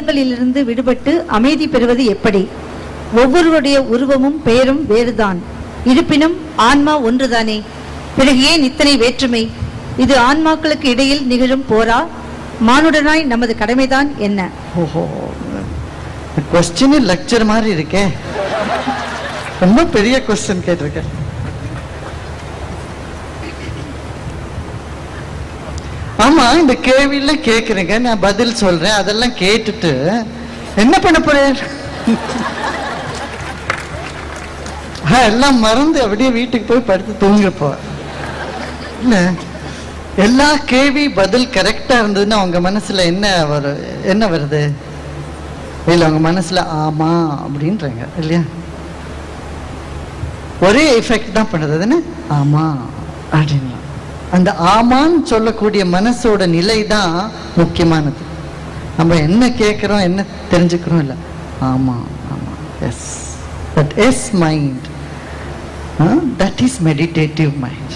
துன்பங்களிலிருந்து விடுபட்டு அமைதி பெறுவது எப்படி? ஒவ்வொருவருடைய உருவமும் பெயரும் வேறுதான், இருப்பினும் ஆன்மா ஒன்றுதானே. பிறகு ஏன் இத்தனை வேற்றுமை? இது ஆன்மாக்களுக்கு இடையில் நிகழும் போரா? மானுடனாய் நமது கடமைதான் என்ன? ஓஹோ, கொஸ்டின் லெக்சர் மாதிரி இருக்கே, ரொம்ப பெரிய கொஸ்டின் கேட்டிருக்கேன். ஆமா, இந்த கேள்வியில கேக்குறீங்க, நான் பதில் சொல்றேன். அதெல்லாம் கேட்டுட்டு என்ன பண்ண போறேன்? எல்லாம் மறந்து அப்படியே வீட்டுக்கு போய் படுத்து தூங்க போ. இல்ல, எல்லா கேள்வி பதில் கரெக்டா இருந்ததுன்னா உங்க மனசுல என்ன வருது? இல்ல, உங்க மனசுல ஆமா அப்படின்றாங்க இல்லையா? ஒரே எஃபெக்ட் தான் பண்ணுறது, என்ன ஆமா அப்படின்னா. அந்த ஆமான்னு சொல்லக்கூடிய மனசோட நிலை தான் முக்கியமானது. நம்ம என்ன கேட்கிறோம், என்ன தெரிஞ்சுக்கிறோம், இல்லை ஆமா ஆமா S. That is mind. That is meditative mind.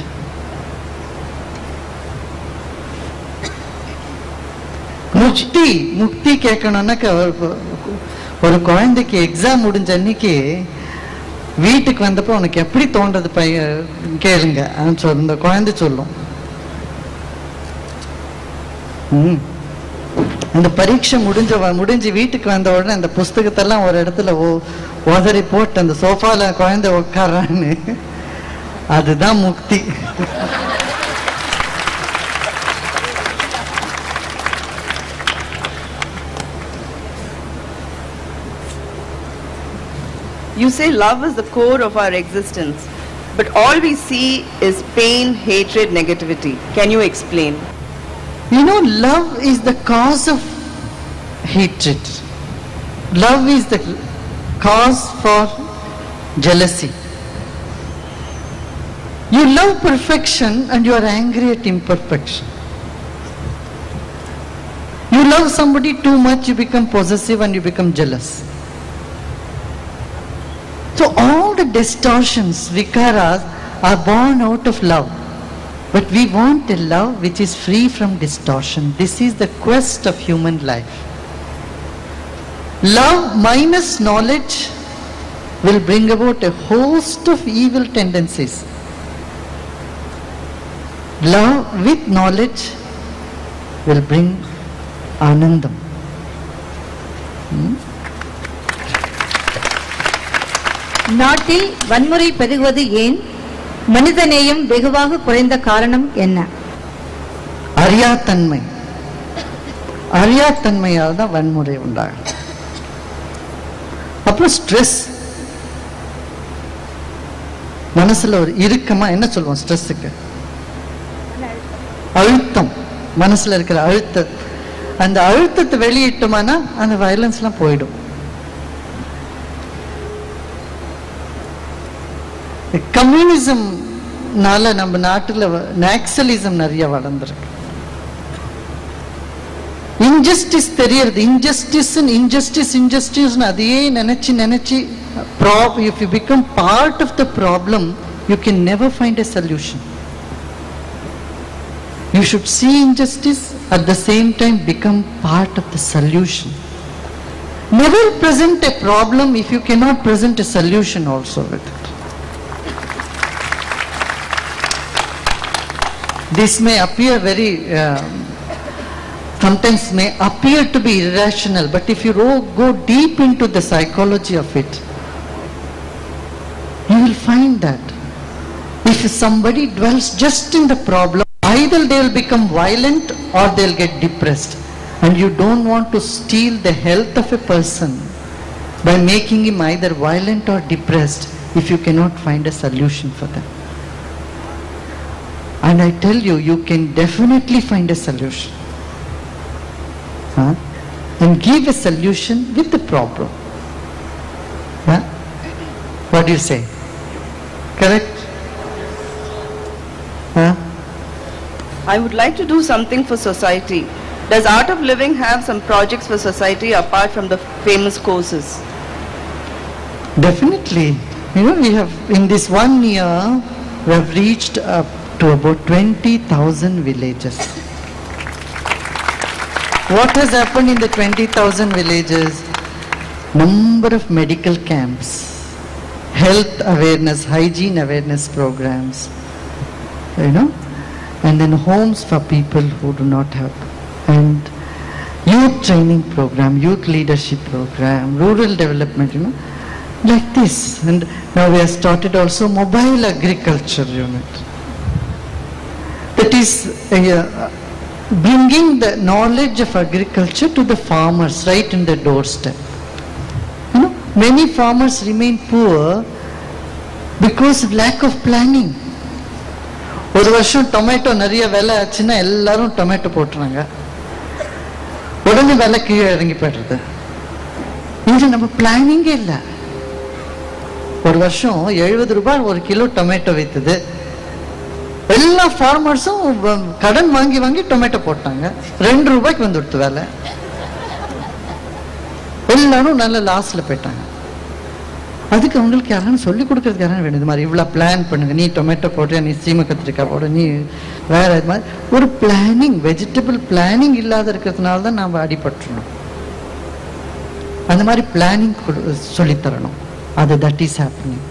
முக்தி கேட்கணும்னாக்க ஒரு குழந்தைக்கு எக்ஸாம் முடிஞ்ச அன்னைக்கு வீட்டுக்கு வந்தப்போ உனக்கு எப்படி தோன்றது கேளுங்க, இந்த குழந்தை சொல்லும். அந்த பரீட்சை முடிஞ்சு வீட்டுக்கு வந்த உடனே அந்த புஸ்தகத்தெல்லாம் ஒரு இடத்துல உதறி போட்டு அந்த சோஃபால குழந்தை உட்காரான்னு, அதுதான் முக்தி. You say love is the core of our existence, but all we see is pain, hatred, negativity. Can you explain? You know, love is the cause of hatred. Love is the cause for jealousy. You love perfection and you are angry at imperfection. You love somebody too much, you become possessive and you become jealous. So all the distortions, vikaras, are born out of love. But we want a love which is free from distortion. This is the quest of human life. Love minus knowledge will bring about a host of evil tendencies. Love with knowledge will bring anandam. நாட்டில் வன்முறை பெருகுவது ஏன்? மனிதநேயம் வெகுவாக குறைந்த காரணம் என்ன? அறியாத்தன்மையால் தான் வன்முறை உண்டாகும். அப்புறம் ஸ்ட்ரெஸ், மனசுல ஒரு இறுக்கமா, என்ன சொல்லுவோம் ஸ்ட்ரெஸ்ஸுக்கு? அழுத்தம். மனசுல இருக்கிற அழுத்தம், அந்த அழுத்தத்தை வெளியிட்டோம்னா அந்த வயலன்ஸ் எல்லாம் போயிடும். கம்யூனிசம்னால நம்ம நாட்டுல நாக்சலிசம் நிறைய வளர்ந்துருக்கு. இன்ஜஸ்டிஸ் தெரியறது, இன்ஜஸ்டிஸ் அதையே நினைச்சு if you become part of the problem, you can never find a solution. You should see injustice, at the same time become part of the solution. Never present a problem if you cannot present a solution also with it. This may appear very, sometimes may appear to be irrational, but if you go deep into the psychology of it, you will find that if somebody dwells just in the problem, either they will become violent or they will get depressed. And you don't want to steal the health of a person by making him either violent or depressed if you cannot find a solution for them. And I tell you, you can definitely find a solution. And give a solution with the problem. What do you say? Correct? I would like to do something for society. Does Art of Living have some projects for society apart from the famous courses? Definitely. You know, we have, in this 1 year, we have reached up to about 20,000 villages. What has happened in the 20,000 villages? Number of medical camps, health awareness, hygiene awareness programs, you know, and then homes for people who do not have, and youth training program, youth leadership program, rural development, you know, like this. And now we have started also mobile agriculture unit. That is bringing the knowledge of agriculture to the farmers right in the doorstep. You know, many farmers remain poor because of lack of planning. ஒரு வருஷம் tomato நிறைய விலை ஆச்சுன்னா எல்லாரும் tomato போட்டுறாங்க, உடனே விலை கீழே இறங்கி போயிடுறது. இது நம்ம பிளானிங்கே இல்லை. ஒரு வருஷம் 70 ரூபாய் ஒரு கிலோ டொமேட்டோ வித்துது. எல்லா ஃபார்மர்ஸும் கடன் வாங்கி வாங்கி டொமேட்டோ போட்டாங்க. 2 ரூபாய்க்கு வந்துடுத்து வேலை. எல்லாரும் நல்ல லாஸ்ல போயிட்டாங்க. அதுக்கு அவங்களுக்கு யாரும் சொல்லி கொடுக்கறதுக்கு யாரும் வேணும், இது மாதிரி இவ்வளவு பிளான் பண்ணுங்க, நீ டொமேட்டோ போடுற, நீ சீம கத்திரிக்காய் போட, நீ வேற இது மாதிரி ஒரு பிளானிங், வெஜிடபிள் பிளானிங் இல்லாத இருக்கிறதுனால தான் நாம அடிபட்டுறோம். அந்த மாதிரி பிளானிங் சொல்லித்தரணும். அது தட் இஸ் ஹேப்பனிங்.